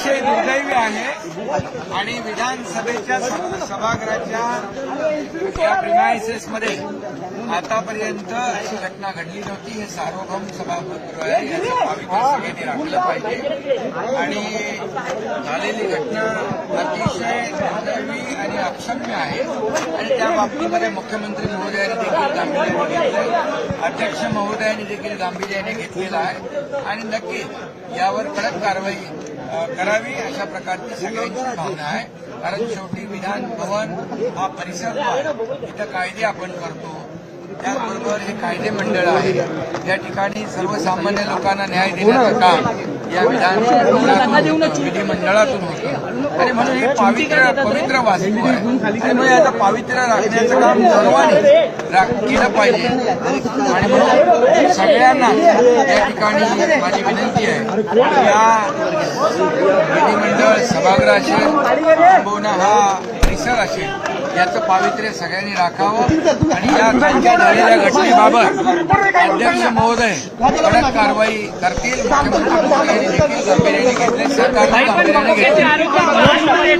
अतिशय दुर्दैवी आहे आणि विधानसभेच्या सभागृहाच्या या प्रिमायसेसमध्ये आतापर्यंत अशी घटना घडली नव्हती. हे सार्वभौम सभागृह आहे, याचं पावित्र्य सगळ्यांनी राखलं पाहिजे आणि झालेली घटना अतिशय दुर्दैवी आणि अक्षम्य आहे आणि त्या बाबतीमध्ये मुख्यमंत्री महोदयांनी देखील गांभीर्याने घेतलं, अध्यक्ष महोदयांनी देखील गांभीर्याने घेतलेला आहे आणि नक्की यावर कडक कारवाई करावी अशा प्रकारची सगळ्यांची भावना आहे. कारण शेवटी विधान भवन हा परिसर आहे, इथं कायदे आपण करतो, त्याचबरोबर हे कायदे मंडळ आहे, या ठिकाणी सर्वसामान्य लोकांना न्याय देण्याचं काम या विधानमंडळातून विधिमंडळातून होतं आणि म्हणून ही पवित्र वास्तू आहे आणि म्हणून याचं पावित्र्य राखण्याचं काम सर्वांनी केलं पाहिजे आणि म्हणून सगळ्यांना या ठिकाणी माझी विनंती आहे या विधिमंडळ सभागृह असेल किंवा हा परिसर असेल याचं पावित्र्य सगळ्यांनी राखावं आणि या त्यांच्या झालेल्या घटनेबाबत अध्यक्ष महोदय कडक कारवाई करतील. मुख्यमंत्री महोदयांनी देखील गांभीर्याने घेतले, सरकारने गांभीर्याने घेतले.